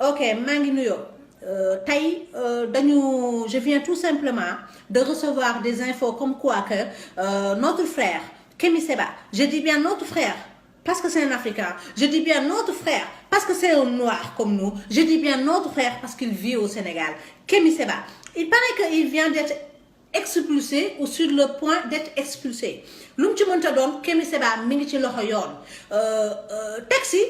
Ok, mangi nuyo. Je viens tout simplement de recevoir des infos comme quoi que notre frère, Kémi Seba, je dis bien notre frère, parce que c'est un Africain, je dis bien notre frère, parce que c'est un noir comme nous, je dis bien notre frère parce qu'il vit au Sénégal, Kémi Seba, il paraît qu'il vient d'être expulsé ou sur le point d'être expulsé. L'um ci mënta doon Kémi Seba mi ngi ci loxo yoon taxi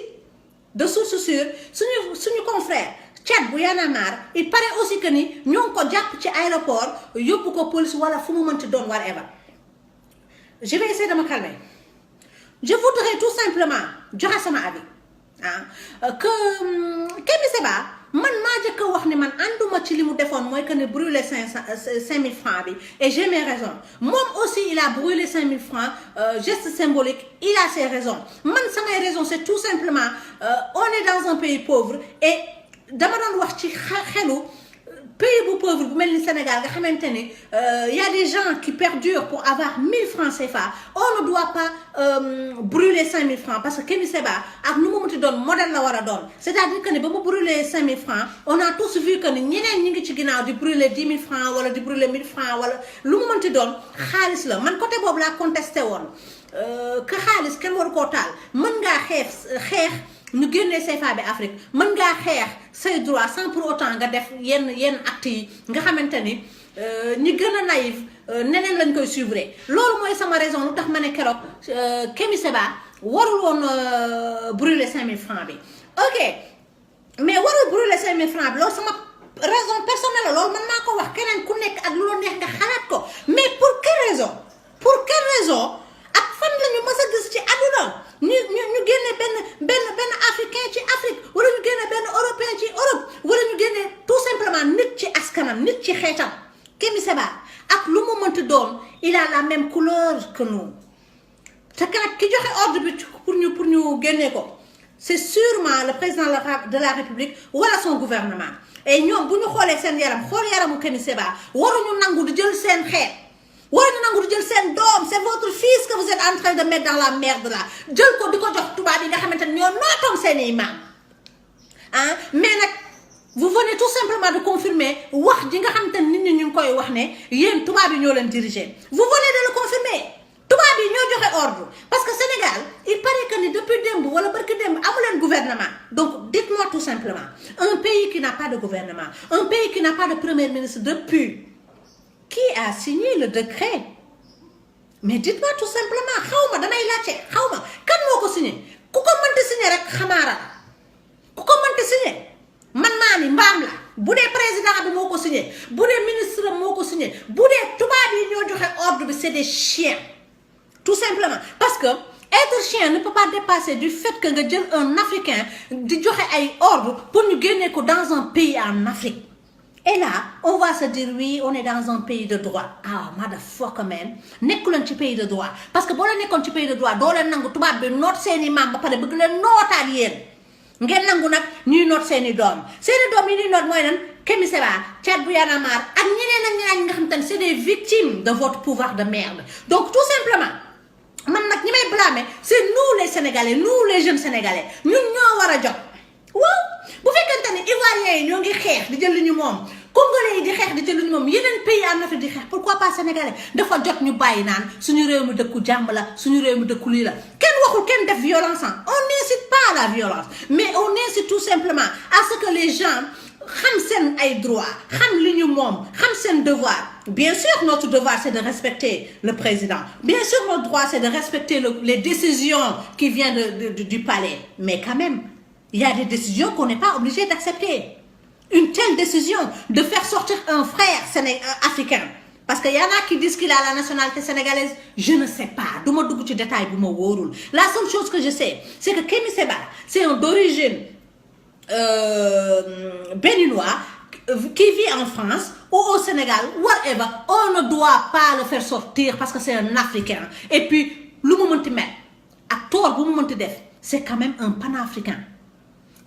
de source sûre suñu confrère Tchad bu Y'en a marre il paraît aussi que ni ñoo ngi ko jàpp ci aéroport yóbbu ko police wala fu mu mënti doon whatever. Je vais essayer de me calmer. Je voudrais tout simplement joxe sama avis que Kémi Seba man maa jëkk wax ni man ànduma ci li mu defoon mooy que ne brûler 5000 francs bi et j'ai mes raisons moom aussi il a brûlé 5000 francs geste symbolique il a ses raisons man samay raisons c'est tout simplement on est dans un pays pauvre et dama doon wax ci xelu pays bu pauvre bu mel ni Sénégal nga xamante ni y a des gens qui perdurent pour avoir 1000 francs CFA on ne doit pas brûler 5000 francs parce que Kémi Seba ak nu mu mënti doon modèle la war a doon c'est-à-dire que ne ba mu brûler 5000 francs on a tous vu que ni ñeneen ñi ngi ci ginnaaw di brûler 10 000 francs wala di brûler 1000 francs wala lu mu mënti doon xaalis la man côté boobu laa contesté woon que xaalis kenn waru koo taal mën ngaa xeex ñu génnee CFA bi Afrique mën ngaa xeex say droit sans pour autant nga def yenn actes yi nga xamante ni ñi gën a naïf neneen lañ koy suivre loolu mooy sama raison lu tax ma ne keroog Kémi Seba warul woon brûler 5000 francs bi ok mais warul brûler 5000 francs bi loolu sama raison personnelle la loolu man maa ko wax keneen ku nekk ak lu la neex nga xalaat ko mais pour quelle raison ak fan la ñu mës a gis ci àdduna ñu génne benn africain ci Afrique wala ñu génne benn européen ci Europe wala ñu génne tout simplement nit ci askanam nit ci xeetam Kémi Seba ak lu mu mënti doon il a la même couleur que nous te kat ki joxe ordre bi pour ñu génne ko c'est sûrement le président de la République wala son gouvernement et ñoom bu ñu xoolee seen yaram xool yaramu Kémi Seba waruñu nangu di jël seen xeet waruñu nangu di jël seen doom c'est votre fils que vous êtes en train de mettre dans la merde là jël ko di ko jox tubaab yi nga xamante ne ñoo nootoon seeni maam mais nag vous venez tout simplement de confirmer wax ji nga xamante ne nit ñi ñu ngi koy wax ne yéen tubaab yi ñoo leen diriger vous venez de le confirmer tubaab yi ñoo joxe ordre parce que Sénégal il paraît que ni depuis démb wala barki démb amu leen gouvernement donc dites-moi tout simplement un pays qui n'a pas de gouvernement un pays qui n'a pas de premier ministre depuis qui a signé le décret mais dites-moi tout simplement xawma damay laajte xawma kan moo ko signé ku ko mënti signé rek xamaara ku ko mënti signé man naa ni mbaam la bu dee président bi moo ko signé bu dee ministre moo ko signé bu dee tubaab yi ñoo joxe ordre bi c'est des chiens tout simplement parce que être chien ne peut pas dépasser du fait que nga jël un africain di joxe ay ordre pour ñu génne ko dans un pays en Afrique. Et là, on va se dire oui, on est dans un pays de droit. Ah, motherfucker man, nekkuleen ci pays de droit parce que boo leen nekkoon ci pays de droit doo leen nangu tubaab bi noot seeni maam ba pare bëgg leen nootaal yéen ngeen nangu nag ñuy noot seeni doom yi ñuy noot mooy lan Kémi Seba Tchad bu Y'en a marre ak ñeneen nga xam te ne c'est des victimes de votre pouvoir de merde donc tout simplement man nag ñi may blâmer c'est nous les Sénégalais nous les jeunes Sénégalais ñun ñoo war a jóg waaw bu fekkente ne Ivoiriens yi ñoo ngi xeex di jël li ñu moom Congolais yi di xeex di jël li ñu moom yeneen pays en Afrique di xeex pourquoi pas Sénégalais dafa jot ñu bàyyi naan suñu réew mi dëkku jàmm la suñu réew mi dëkku lii la kenn waxul kenn def violence on n'incite pas à la violence mais on incite tout simplement à ce que les gens xam seen ay droit xam li ñu moom xam seen devoir bien sûr notre devoir c'est de respecter le président bien sûr notre droit c'est de respecter les décisions qui viennent du palais mais quand même il y a des décisions qu'on n'est pas obligé d'accepter. Une telle décision de faire sortir un frère africain. Parce qu'il y en a qui disent qu'il a la nationalité sénégalaise. Je ne sais pas. Je ne sais pas de détails. La seule chose que je sais, c'est que Kémi Seba, c'est un d'origine béninois qui vit en France ou au Sénégal, whatever. On ne doit pas le faire sortir parce que c'est un Africain. Et puis, le moment c'est quand même un panafricain.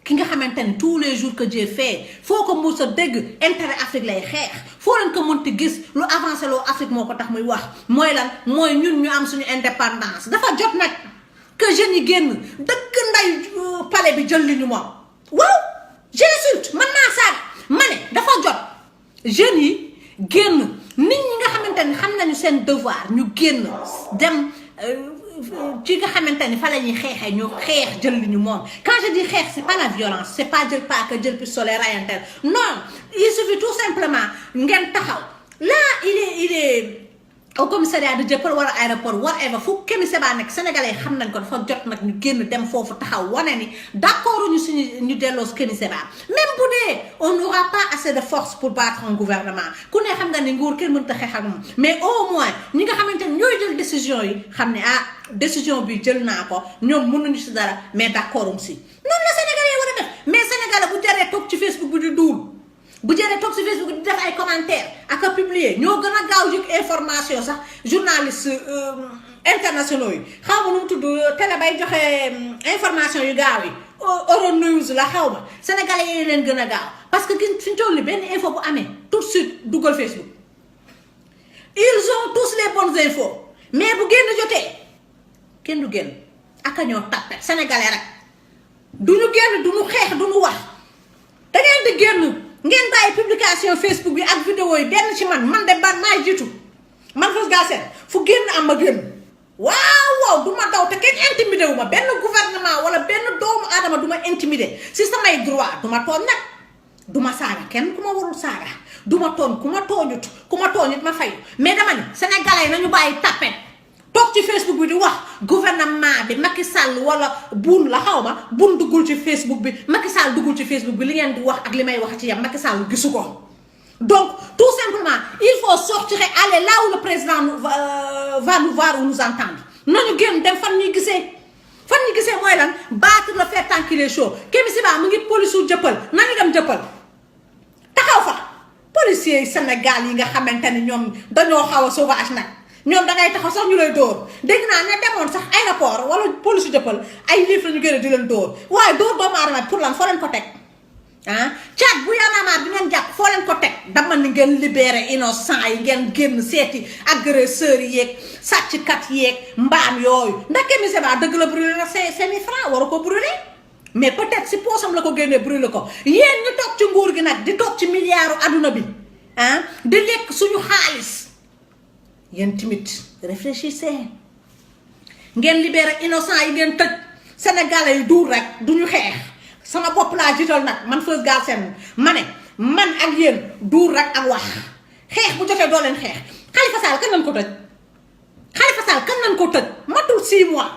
Ki nga xamantene tous les jours que Dieu fait faut que mu sa dégg intérêt Afrique lay xeex foo leen ko mënti gis lu avancé loo Afrique moo ko tax muy wax mooy lan mooy ñun ñu am suñu indépendance dafa jot nag que jeunes yi génn dëkk nday palais bi jël li ñu moom waaw j'insulte jeunes yi génn nit ñi nga xamante ni xam nañu seen devoir ñu génn dem ci nga xamante ni fa la ñuy xeexee ñu xeex jël li ñu moom quand je dis xeex c'est pas la violence c'est pas jël paaka jël pistolet rayanteel non il suffit tout simplement ngeen taxaw là il est au commissariat de Dieuppeul wala aéroport whatever fu Kémi Séba nekk sénégalais xam nañ ko dafa jot nag ñu génn dem foofu taxaw wane ni d'accord ñu suñu ñu delloo Kémi Séba même bu dee on n'aura pas assez de force pour battre un gouvernement ku ne xam nga ni nguur kenn mënut a xeex ak moom mais au moins ñi nga xamante ni ñooy jël décision yi xam ne décision bi jël naa ko ñoom mënuñu si dara mais d'accord si noonu la sénégalais yi war a def mais sénégalais bu jaree toog ci Facebook bi di duul bu jëree toog si Facebook di def ay commentaires ak a publier ñoo gën a gaaw jëkk information sax journalistes internationaux yi xaw ma nu mu tudd télé bay joxe information yu gaaw yi Euronews la xaw ma sénégalais yi leen gën a gaaw parce que fi ñu toll nii benn info bu amee tout de suite duggal Facebook ils ont tous les bonnes infos mais bu génn jotee kenn du génn ak a ñoo tàppet sénégalais rek du ñu génn du ñu xeex du ñu wax da ngeen di génn. ngeen bàyyi publication Facebook bi ak vidéo yi benn ci man de ban maay jiitu man Feuz Galsen fu génn am ma génn waaw du ma daw te kenn intimidé wu ma benn gouvernement wala benn doomu aadama du ma intimidé si samay droit du ma tooñ nag du ma saaga kenn ku ma warul saaga du ma tooñ ku ma tooñut ma fayu mais dama ni sénégalais nañu bàyyi tapet toog ci Facebook bi di wax gouvernement bi Macky Sall wala buun la xaw ma buun duggul ci Facebook bi Macky Sall duggul ci Facebook bi li ngeen di wax ak li may wax ci yam Macky Sall gisu ko donc tout simplement il faut sortir et aller là où le président va nous voir ou nous entendre nañu génn dem fan ñuy gisee mooy lan battre le fer tant qu'il est chaud Kémi Séba mu ngi police u Dieuppeul nañu dem Dieuppeul taxaw fa policiers yi Sénégal yi nga xamante ni ñoom dañoo xaw a sauvage nag ñoom dangay taxaw sax ñu lay dóor dégg naa ne demoon sax aéroport wala police Dieuppeul ay livre ñu gën a di leen dóor waaye dóor doomu aadama pour lan foo leen ko teg caat bu yaanaamaar bi ngeen jàpp foo leen ko teg dama ni ngeen libéré innocent yi ngeen génn seeti agresseurs yi yeeg sàcckat yeeg mbaam yooyu ndax Kémi Séba dëgg la brûlé na 5 000 francs waru ko brûlé mais peut-être si poosam la ko génnee brûlé ko yéen ñu toog ci nguur gi nag di toog ci milliardu adduna bi di lekk suñu xaalis yéen tamit réfléchissez ngeen libéré innocent yi ngeen tëj sénégalais yi duur rek duñu xeex sama bopp laa jiital nag man Feuz Galsen ma ne man ak yéen duur rek ak wax xeex bu jotee doo leen xeex Khalifa Sall kan nañ ko tëj matul 6 mois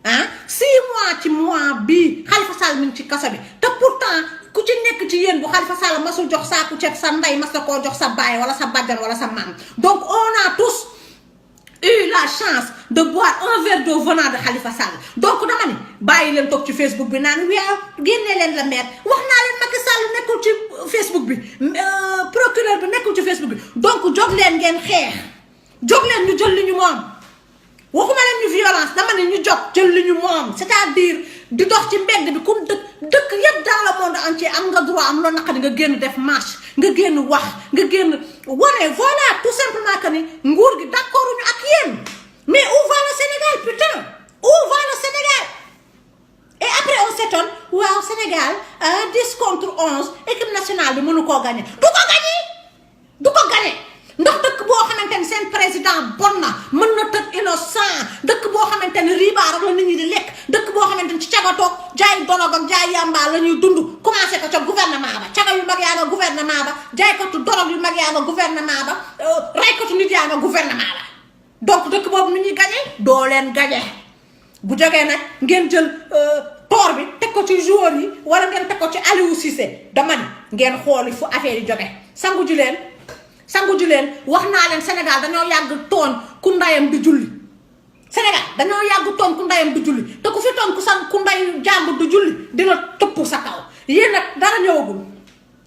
6 mois ci mois bii Khalifa Sall mi ngi ci kaso bi te pourtant ku ci nekk ci yéen bu Khalifa Sall masul jox saaku ceeb sa ndey mas na koo jox sa baay wala sa bàjjan wala sa maam donc on a tous eu la chance de boire un verre d'eau venant de Khalifa Sall donc dama ni bàyyi leen toog ci Facebook bi naan waaw génnee leen la maire wax naa leen Macky Sall nekkul ci Facebook bi procureur bi nekkul ci Facebook bi donc jóg leen ngeen xeex jóg leen ñu jël li ñu moom waxuma leen ñu violence dama ne ñu jóg jël li ñu moom c'est-à-dire di dox ci mbedd bi comme dëkk yëpp dans le monde entier am nga droit am loo naqari nga génn def marche nga génn wax nga génn wane voilà tout simplement que ni nguur gi d'accord ñu ak yéen mais où va le Sénégal putain où va le Sénégal et après on s'étonne waaw Sénégal 10 contre 11 équipe nationale bi mënu koo gagné du ko gagné ndax dëkk boo xamante ni seen président bon na mën na tëj innocent dëkk boo xamante ni ribaar la nit ñi di lekk dëkk boo xamante ni ci cagatoog jaay dorog ak jaay yamba la ñuy dund commencé ko ca gouvernement ba caga yu mag yaa nga gouvernement ba jaaykatu dorog yu mag yaa nga gouvernement ba raykatu nit yaa nga gouvernement ba donc dëkk boobu ni ñuy gañe doo leen gañe bu jógee nag ngeen jël toor bi teg ko ci joueur yi wala ngeen teg ko ci Aliou Cissé dama ni ngeen xooli fu affaire yi jóge sangu ji leen wax naa leen Sénégal dañoo yàgg tooñ ku ndayam di julli Sénégal dañoo yàgg tooñ ku ndayam di julli te ku fi tooñ ku nday jàmbur di julli dina tëpp sa kaw yéen nag dara ñëwagul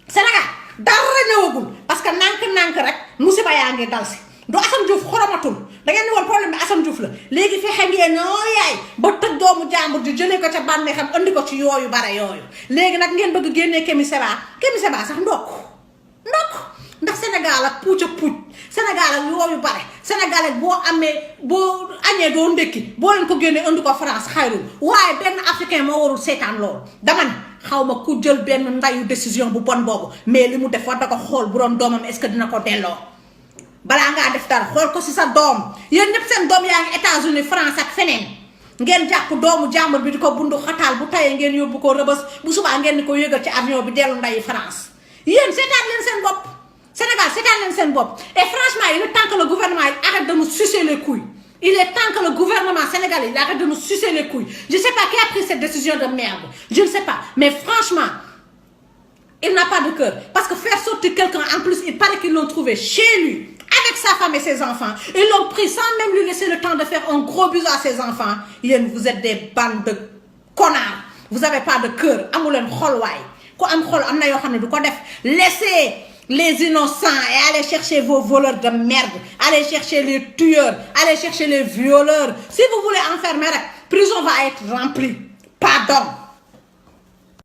Sénégal dara ñëwagul parce que nànk rek musiba yaa ngi dal si du Assane Diouf xoromatul da ngeen ni woon problème bi Assane Diouf la léegi fexe ngeen ñoo yaay ba tëj doomu jàmbur di jëlee ko ca bànneexam andi ko ci yooyu bare yooyu léegi nag ngeen bëgg génnee Kémi Séba sax ndokk ndax Sénégal ak puuc Sénégal ak yooyu bare Sénégal ak boo añee doo ndékki boo leen ko génnee andi ko France xayrul waaye benn africain moo warul seetaan loolu dama ne xaw ma ku jël benn ndayu décision bu bon boobu mais li mu def war da ko xool bu doon doomam est-ce que dina ko delloo balaa ngaa def dara xool ko si sa doom yéen ñëpp seen doom yaa ngi États-Unis France ak feneen ngeen jàpp doomu jàmbur bi di ko bundu xataal bu tayee ngeen yóbbu ko rëbës bu subaa ngeen ni ko yëgal ci avion bi dellu ndayi France yéen seetaan leen seen bopp Sénégal seetaan leen seen bopp et franchement il est temps que le gouvernement arrête de nous sucer les couilles. Il est temps que le gouvernement sénégalais arrête de nous sucer les couilles. Je ne sais pas qui a pris cette décision de merde. Je ne sais pas. Mais franchement, il n'a pas de cœur. Parce que faire sortir quelqu'un, en plus, il paraît qu'ils l'ont trouvé chez lui, avec sa femme et ses enfants. Ils l'ont pris sans même lui laisser le temps de faire un gros bisou à ses enfants. Yen, vous êtes des bandes de connards. Vous n'avez pas de cœur. Laissez les innocents et allez chercher vos voleurs de merde, allez chercher les tueurs, allez chercher les violeurs. Si vous voulez enfermer, la prison va être remplie. Pardon.